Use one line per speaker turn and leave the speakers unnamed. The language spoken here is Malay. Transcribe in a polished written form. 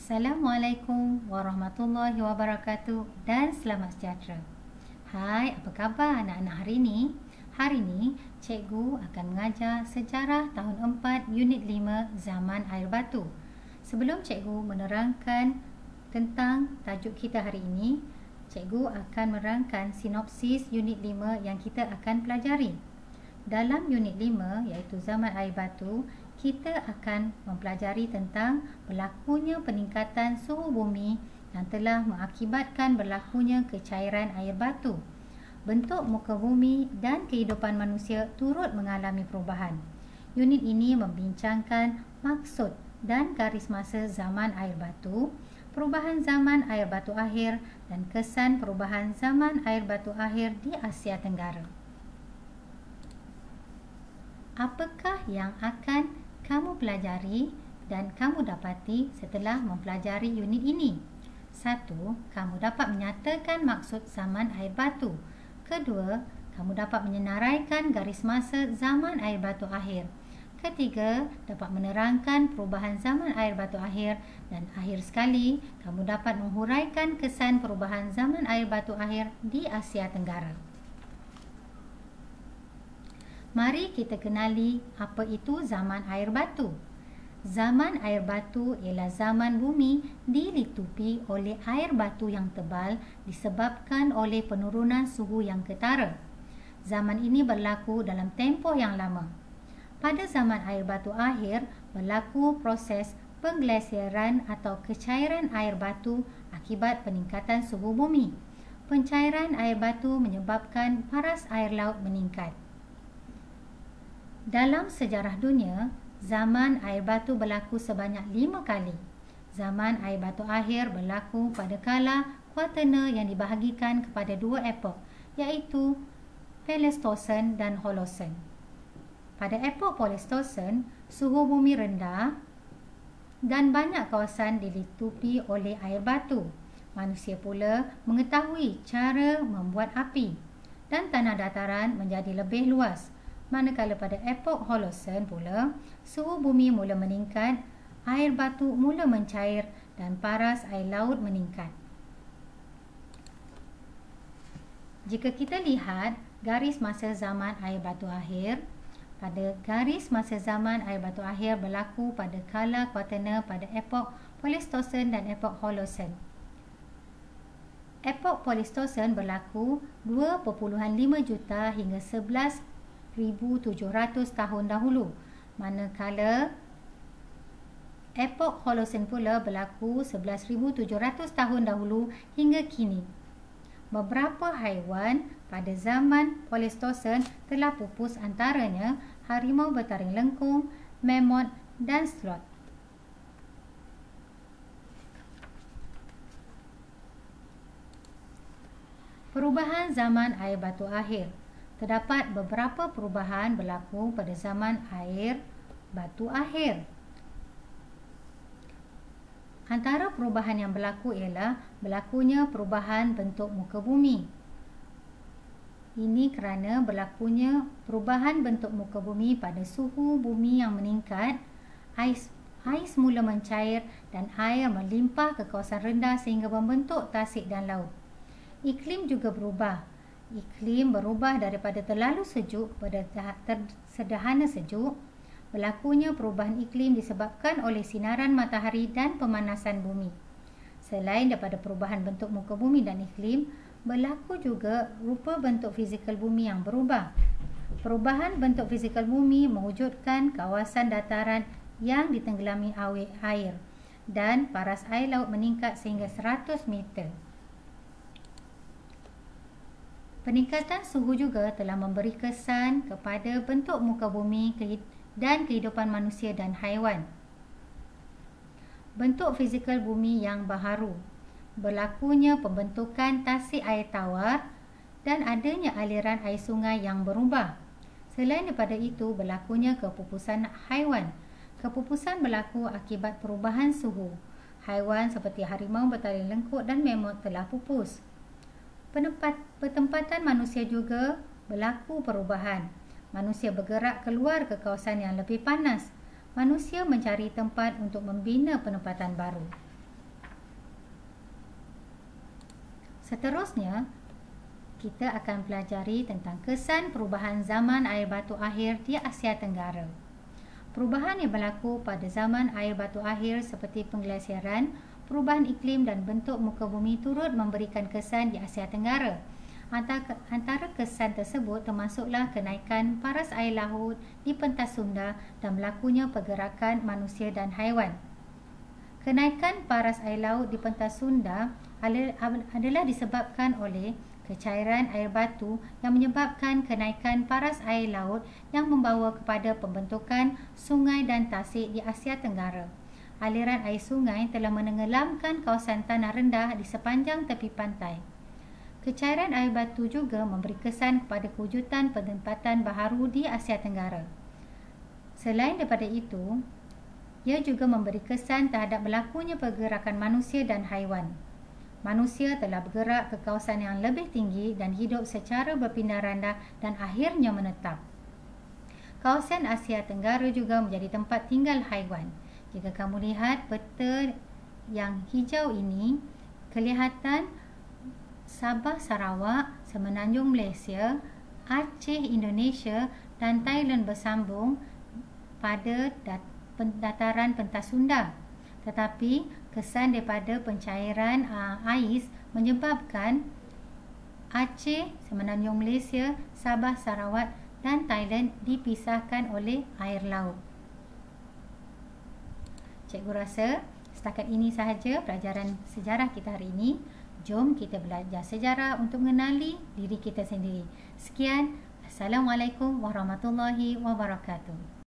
Assalamualaikum warahmatullahi wabarakatuh dan selamat sejahtera. Hai, apa khabar anak-anak hari ini? Hari ini, cikgu akan mengajar sejarah tahun 4 unit 5 zaman air batu. Sebelum cikgu menerangkan tentang tajuk kita hari ini, cikgu akan menerangkan sinopsis unit 5 yang kita akan pelajari. Dalam unit 5 iaitu zaman air batu, kita akan mempelajari tentang berlakunya peningkatan suhu bumi yang telah mengakibatkan berlakunya kecairan air batu. Bentuk muka bumi dan kehidupan manusia turut mengalami perubahan. Unit ini membincangkan maksud dan garis masa zaman air batu, perubahan zaman air batu akhir dan kesan perubahan zaman air batu akhir di Asia Tenggara. Apakah yang akan kamu pelajari dan kamu dapati setelah mempelajari unit ini? 1. Kamu dapat menyatakan maksud zaman air batu. Kedua, kamu dapat menyenaraikan garis masa zaman air batu akhir. Ketiga, dapat menerangkan perubahan zaman air batu akhir. Dan akhir sekali, kamu dapat menghuraikan kesan perubahan zaman air batu akhir di Asia Tenggara. Mari kita kenali apa itu zaman air batu. Zaman air batu ialah zaman bumi dilitupi oleh air batu yang tebal disebabkan oleh penurunan suhu yang ketara. Zaman ini berlaku dalam tempoh yang lama. Pada zaman air batu akhir, berlaku proses pengglasiaran atau kecairan air batu akibat peningkatan suhu bumi. Pencairan air batu menyebabkan paras air laut meningkat. Dalam sejarah dunia, zaman air batu berlaku sebanyak 5 kali. Zaman air batu akhir berlaku pada kala Quaterna yang dibahagikan kepada 2 epok, iaitu Pleistocene dan Holocene. Pada epok Pleistocene, suhu bumi rendah dan banyak kawasan dilitupi oleh air batu. Manusia pula mengetahui cara membuat api dan tanah dataran menjadi lebih luas. Manakala pada epok Holocene pula, suhu bumi mula meningkat, air batu mula mencair dan paras air laut meningkat. Jika kita lihat garis masa zaman air batu akhir, pada garis masa zaman air batu akhir berlaku pada kala Quaterna pada epok Pleistocene dan epok Holocene. Epok Pleistocene berlaku 2.5 juta hingga 11,700 tahun dahulu, manakala epok Holocene pula berlaku 11,700 tahun dahulu hingga kini. Beberapa haiwan pada zaman Pleistocene telah pupus, antaranya harimau bertaring lengkung, mammoth dan sloth. Perubahan zaman air batu akhir. Terdapat beberapa perubahan berlaku pada zaman air batu akhir. Antara perubahan yang berlaku ialah berlakunya perubahan bentuk muka bumi. Ini kerana berlakunya perubahan bentuk muka bumi pada suhu bumi yang meningkat, ais mula mencair dan air melimpah ke kawasan rendah sehingga membentuk tasik dan laut. Iklim juga berubah. Iklim berubah daripada terlalu sejuk pada sederhana sejuk. Berlakunya perubahan iklim disebabkan oleh sinaran matahari dan pemanasan bumi. Selain daripada perubahan bentuk muka bumi dan iklim, berlaku juga rupa bentuk fizikal bumi yang berubah. Perubahan bentuk fizikal bumi mewujudkan kawasan dataran yang ditenggelami air dan paras air laut meningkat sehingga 100 meter. Peningkatan suhu juga telah memberi kesan kepada bentuk muka bumi dan kehidupan manusia dan haiwan. Bentuk fizikal bumi yang baharu, berlakunya pembentukan tasik air tawar dan adanya aliran air sungai yang berubah. Selain daripada itu, berlakunya kepupusan haiwan. Kepupusan berlaku akibat perubahan suhu. Haiwan seperti harimau bertaring lengkuk dan mammoth telah pupus. Pertempatan manusia juga berlaku perubahan. Manusia bergerak keluar ke kawasan yang lebih panas. Manusia mencari tempat untuk membina penempatan baru. Seterusnya, kita akan pelajari tentang kesan perubahan zaman air batu akhir di Asia Tenggara. Perubahan yang berlaku pada zaman air batu akhir seperti pengglasiran, perubahan iklim dan bentuk muka bumi turut memberikan kesan di Asia Tenggara. Antara kesan tersebut termasuklah kenaikan paras air laut di pentas Sunda dan berlakunya pergerakan manusia dan haiwan. Kenaikan paras air laut di pentas Sunda adalah disebabkan oleh kecairan air batu yang menyebabkan kenaikan paras air laut yang membawa kepada pembentukan sungai dan tasik di Asia Tenggara. Aliran air sungai telah menenggelamkan kawasan tanah rendah di sepanjang tepi pantai. Kecairan air batu juga memberi kesan kepada kewujudan penempatan baharu di Asia Tenggara. Selain daripada itu, ia juga memberi kesan terhadap berlakunya pergerakan manusia dan haiwan. Manusia telah bergerak ke kawasan yang lebih tinggi dan hidup secara berpindah randah dan akhirnya menetap. Kawasan Asia Tenggara juga menjadi tempat tinggal haiwan. Jika kamu lihat peta yang hijau ini, kelihatan Sabah Sarawak, Semenanjung Malaysia, Aceh Indonesia dan Thailand bersambung pada dataran pentas Sunda. Tetapi kesan daripada pencairan ais menyebabkan Aceh, Semenanjung Malaysia, Sabah Sarawak dan Thailand dipisahkan oleh air laut. Cikgu rasa setakat ini sahaja pelajaran sejarah kita hari ini. Jom kita belajar sejarah untuk mengenali diri kita sendiri. Sekian. Assalamualaikum warahmatullahi wabarakatuh.